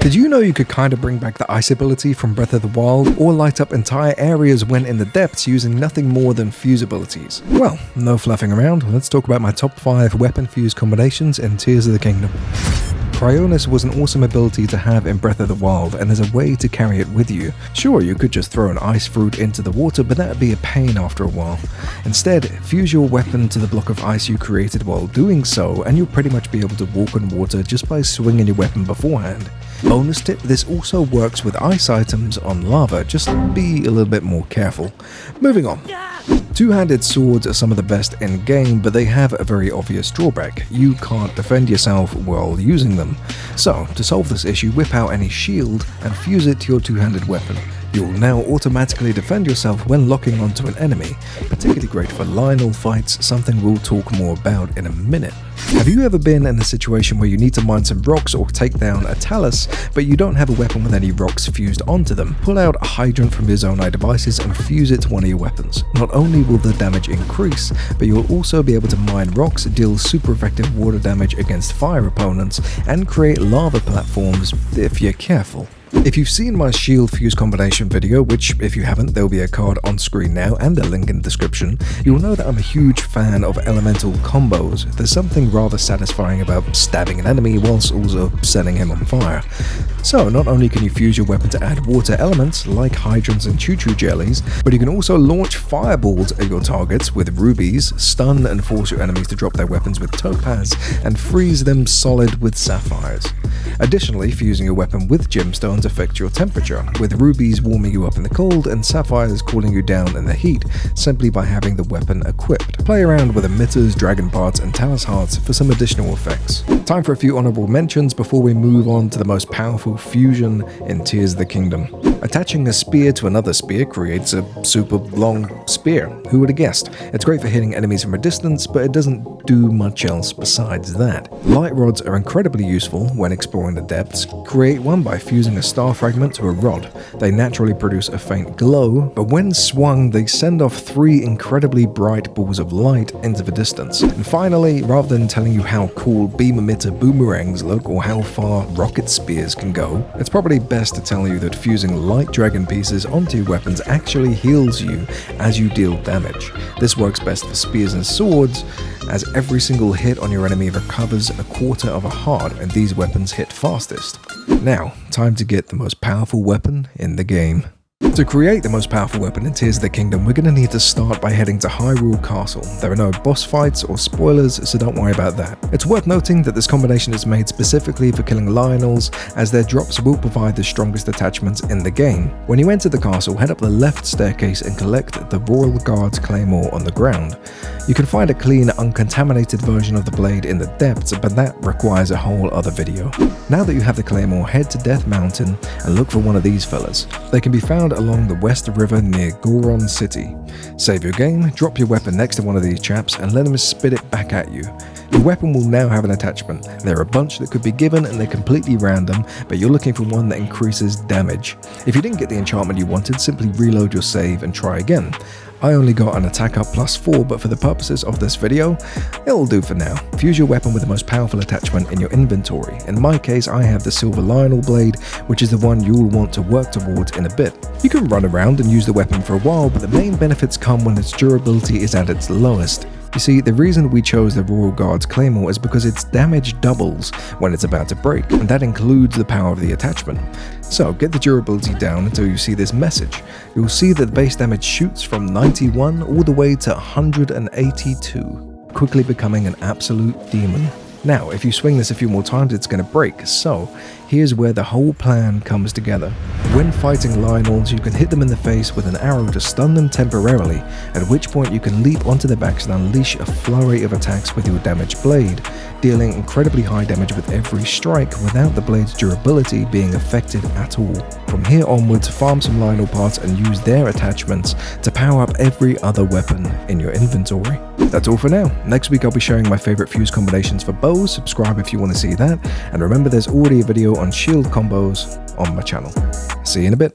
Did you know you could kinda bring back the ice ability from Breath of the Wild, or light up entire areas when in the depths using nothing more than fuse abilities? Well, no fluffing around, let's talk about my top 5 weapon fuse combinations in Tears of the Kingdom. Cryonis was an awesome ability to have in Breath of the Wild, and there's a way to carry it with you. Sure, you could just throw an ice fruit into the water, but that'd be a pain after a while. Instead, fuse your weapon to the block of ice you created while doing so, and you'll pretty much be able to walk on water just by swinging your weapon beforehand. Bonus tip, this also works with ice items on lava, just be a little bit more careful. Moving on. Two-handed swords are some of the best in game, but they have a very obvious drawback. You can't defend yourself while using them. So, to solve this issue, whip out any shield and fuse it to your two-handed weapon. You'll now automatically defend yourself when locking onto an enemy, particularly great for Lynel fights, something we'll talk more about in a minute. Have you ever been in a situation where you need to mine some rocks or take down a talus, but you don't have a weapon with any rocks fused onto them? Pull out a hydrant from your Zonai devices and fuse it to one of your weapons. Not only will the damage increase, but you'll also be able to mine rocks, deal super effective water damage against fire opponents, and create lava platforms if you're careful. If you've seen my shield fuse combination video, which if you haven't, there'll be a card on screen now and a link in the description, you'll know that I'm a huge fan of elemental combos. There's something rather satisfying about stabbing an enemy whilst also setting him on fire. So not only can you fuse your weapon to add water elements like hydrants and choo-choo jellies, but you can also launch fireballs at your targets with rubies, stun and force your enemies to drop their weapons with topaz, and freeze them solid with sapphires. Additionally, fusing your weapon with gemstones affects your temperature, with rubies warming you up in the cold and sapphires cooling you down in the heat, simply by having the weapon equipped. Play around with emitters, dragon parts and talus hearts for some additional effects. Time for a few honourable mentions before we move on to the most powerful fusion in Tears of the Kingdom. Attaching a spear to another spear creates a super long spear. Who would have guessed? It's great for hitting enemies from a distance, but it doesn't do much else besides that. Light rods are incredibly useful when exploring the depths. Create one by fusing a star fragment to a rod. They naturally produce a faint glow, but when swung they send off 3 incredibly bright balls of light into the distance. And finally, rather than telling you how cool beam emitter boomerangs look or how far rocket spears can go, it's probably best to tell you that fusing light dragon pieces onto your weapons actually heals you as you deal damage. This works best for spears and swords, as every single hit on your enemy recovers a quarter of a heart, and these weapons hit fastest. Now, time to get the most powerful weapon in the game. To create the most powerful weapon in Tears of the Kingdom, we're going to need to start by heading to Hyrule Castle. There are no boss fights or spoilers, so don't worry about that. It's worth noting that this combination is made specifically for killing Lynels, as their drops will provide the strongest attachments in the game. When you enter the castle, head up the left staircase and collect the Royal Guard's Claymore on the ground. You can find a clean, uncontaminated version of the blade in the depths, but that requires a whole other video. Now that you have the Claymore, head to Death Mountain and look for one of these fellas. They can be found along the West River near Goron City. Save your game, drop your weapon next to one of these chaps and let them spit it back at you. Your weapon will now have an attachment. There are a bunch that could be given and they're completely random, but you're looking for one that increases damage. If you didn't get the enchantment you wanted, simply reload your save and try again. I only got an attack up +4, but for the purposes of this video, it'll do for now. Fuse your weapon with the most powerful attachment in your inventory. In my case, I have the Silver Lynel blade, which is the one you'll want to work towards in a bit. You can run around and use the weapon for a while, but the main benefits come when its durability is at its lowest. You see, the reason we chose the Royal Guard's Claymore is because its damage doubles when it's about to break, and that includes the power of the attachment. So get the durability down until you see this message. You'll see that the base damage shoots from 91 all the way to 182, quickly becoming an absolute demon. Now, if you swing this a few more times, it's going to break, so here's where the whole plan comes together. When fighting Lynels, you can hit them in the face with an arrow to stun them temporarily, at which point you can leap onto their backs and unleash a flurry of attacks with your damaged blade, dealing incredibly high damage with every strike without the blade's durability being affected at all. From here onwards, farm some Lynel parts and use their attachments to power up every other weapon in your inventory. That's all for now. Next week I'll be sharing my favorite fuse combinations for bows. Subscribe if you want to see that, and remember there's already a video on shield combos on my channel. See you in a bit.